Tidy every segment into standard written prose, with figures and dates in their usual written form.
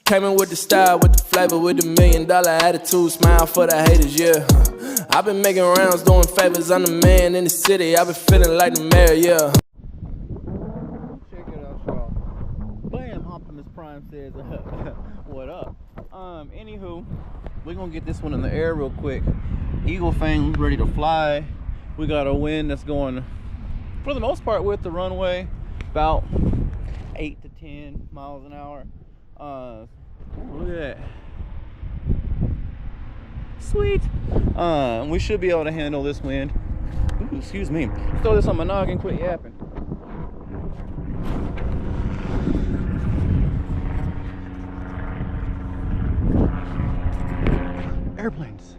Came in with the style, with the flavor, with the $1 million attitude, smile for the haters, yeah. I've been making rounds, doing favors, I'm the man in the city, I've been feeling like the mayor, yeah. Check it out, y'all. Bam, Optimus Prime says, what up? Anywho, we're gonna get this one in the air real quick. Eagle Fang ready to fly. We got a wind that's going, for the most part, with the runway, about 8 to 10 miles an hour. Look at that. Sweet. We should be able to handle this wind. Ooh, excuse me. Throw this on my noggin, quit yapping. Airplanes.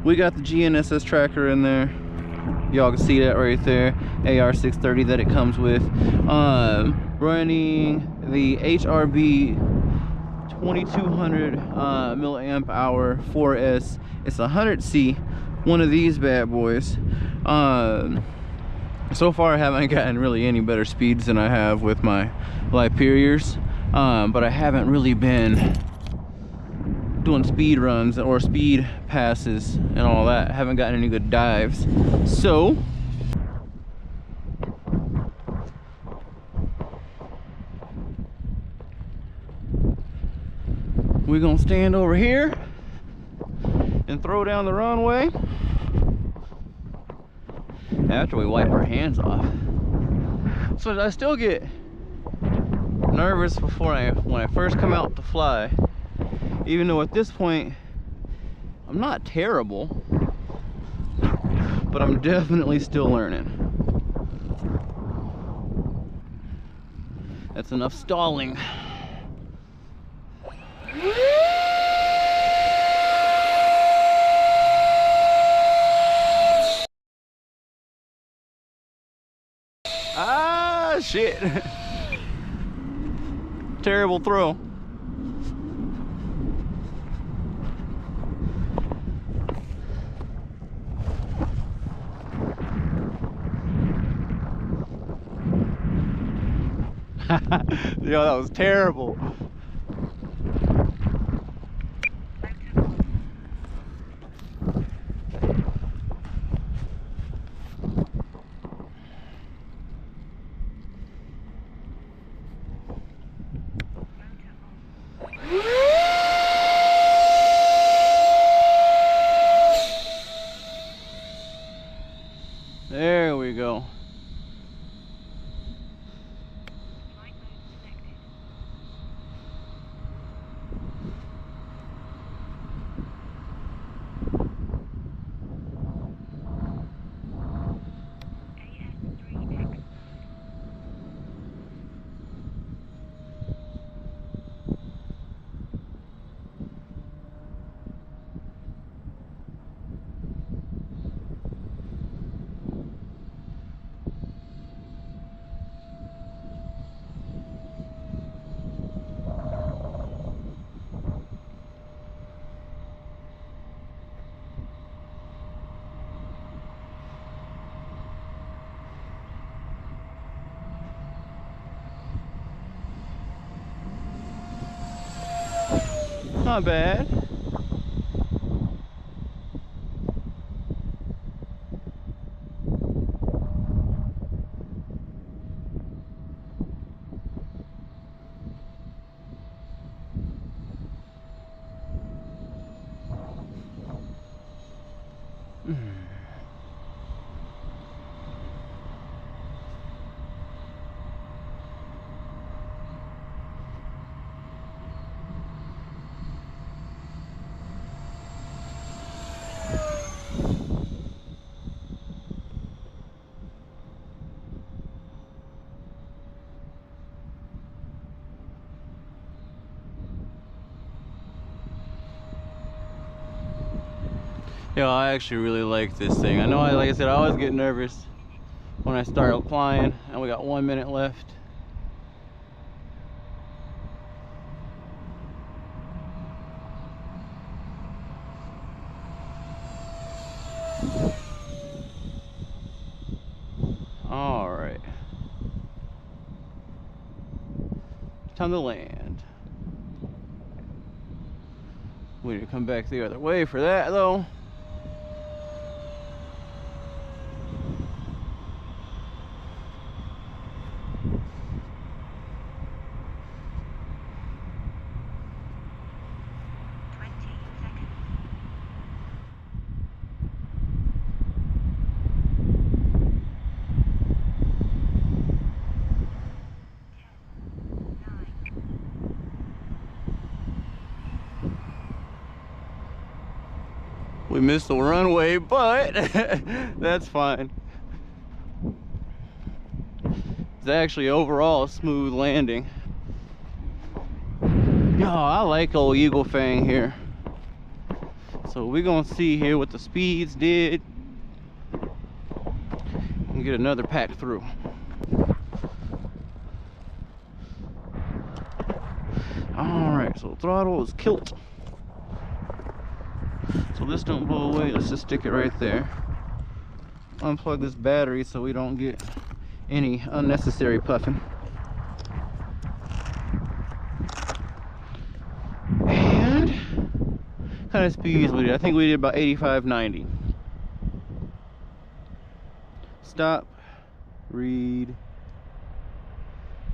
We got the GNSS tracker in there. Y'all can see that right there. AR630 that it comes with. Running the HRB 2200 milliamp hour 4S. It's 100C, one of these bad boys. So far I haven't gotten really any better speeds than I have with my Liperiors, but I haven't really been doing speed runs or speed passes and all that. I haven't gotten any good dives, so we're gonna stand over here and throw down the runway after we wipe our hands off. So I still get nervous when I first come out to fly, even though at this point I'm not terrible, but I'm definitely still learning. That's enough stalling. Ah, shit. Terrible throw. Yo, that was terrible. There we go. Not bad. Yo, I actually really like this thing. I know, like I said, I always get nervous when I start flying, and we got 1 minute left. All right. Time to land. We need to come back the other way for that though. We missed the runway, but that's fine. It's actually overall a smooth landing. Oh, I like old Eagle Fang here. So we're gonna see here what the speeds did and get another pack through. All right, so throttle is kilt. So this don't blow away, let's just stick it right there. Unplug this battery so we don't get any unnecessary puffing. And kind of speeds we did. I think we did about 85, 90. Stop, read.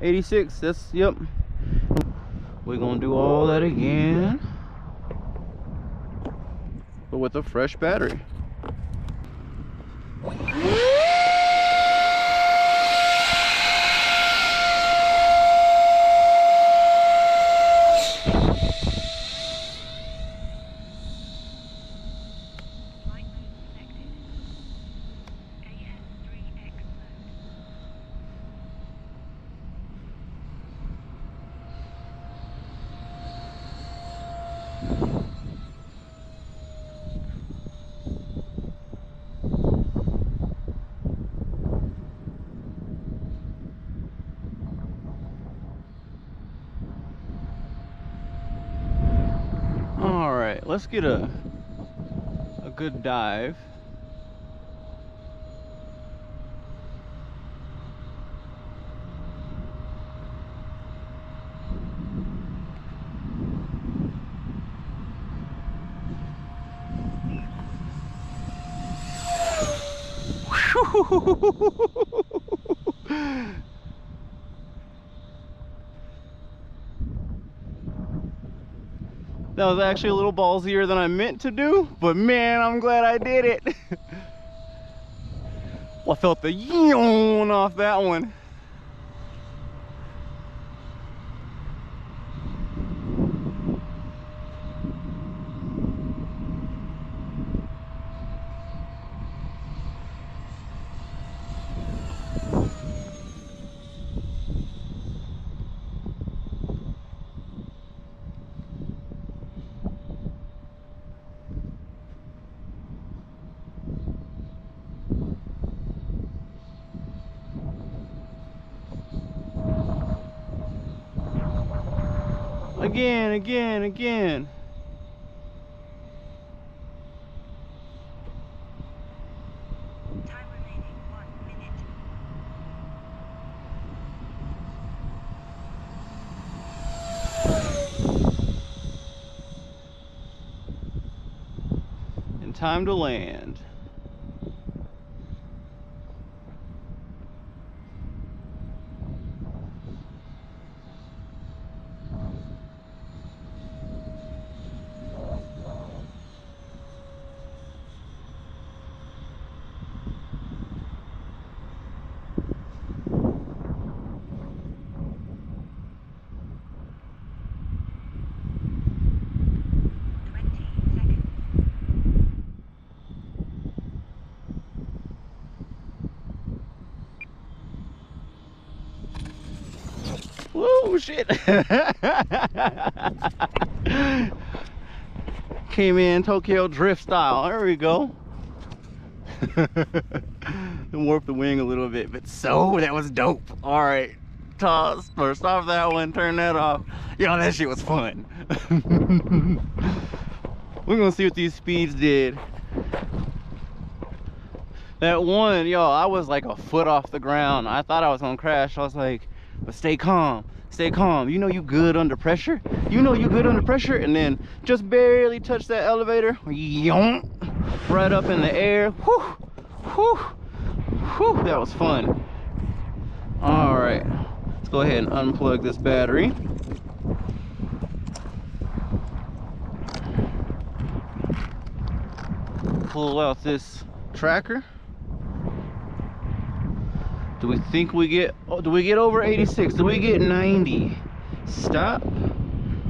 86, that's, yep. We're gonna do all that again, but with a fresh battery. All right, let's get a good dive. That was actually a little ballsier than I meant to do, but man, I'm glad I did it. Well, I felt the yawn off that one. Again. Time remaining 1 minute. And time to land. Whoa, shit. Came in Tokyo drift style. There we go. Warp the wing a little bit, but so that was dope. All right, toss or stop that one, turn that off. Yo, that shit was fun. We're gonna see what these speeds did. That one, yo, I was like a foot off the ground. I thought I was gonna crash. I was like, but stay calm, Stay calm. You know you good under pressure. You know you good under pressure, and then just barely touch that elevator. Yonk, right up in the air. Whew, whew, whew. That was fun. All right, let's go ahead and unplug this battery. Pull out this tracker. Do we think we get, oh, do we get over 86? Do we get 90? Stop.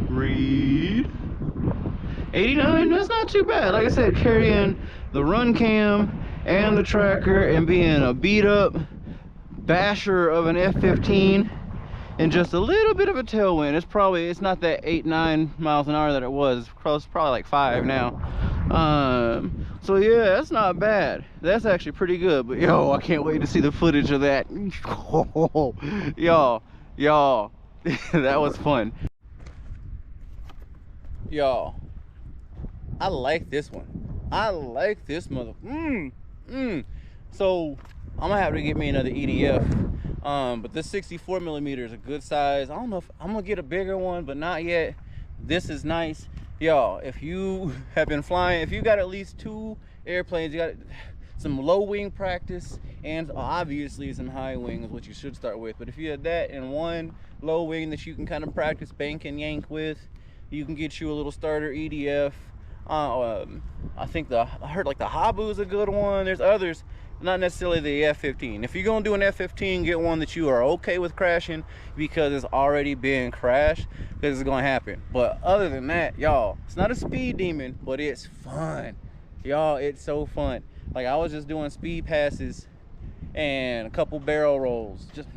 Read. 89, that's not too bad. Like I said, carrying the run cam and the tracker and being a beat up basher of an F-15 and just a little bit of a tailwind. It's not that 8-9 miles an hour that it was. It's probably like 5 now. So yeah, that's not bad. That's actually pretty good. But yo, I can't wait to see the footage of that. Y'all, that was fun. Y'all, I like this one. I like this mother. So I'm gonna have to get me another EDF. But this 64 millimeter is a good size. I don't know if I'm gonna get a bigger one, but not yet. This is nice. Y'all, if you have been flying, if you got at least 2 airplanes, you got some low wing practice and obviously some high wing is what you should start with. But if you had that and 1 low wing that you can kind of practice bank and yank with, you can get you a little starter EDF. I heard like the Habu is a good one. There's others, not necessarily the F-15. If you're gonna do an F-15, get one that you are okay with crashing because it's already been crashed, because it's gonna happen. But other than that, y'all, it's not a speed demon, but it's fun. Y'all, it's so fun. Like, I was just doing speed passes and a couple barrel rolls, just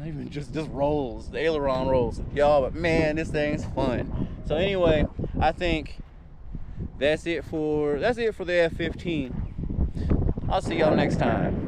rolls, the aileron rolls, y'all. But man, this thing's fun. So anyway, I think that's it for the F-15. I'll see y'all next time.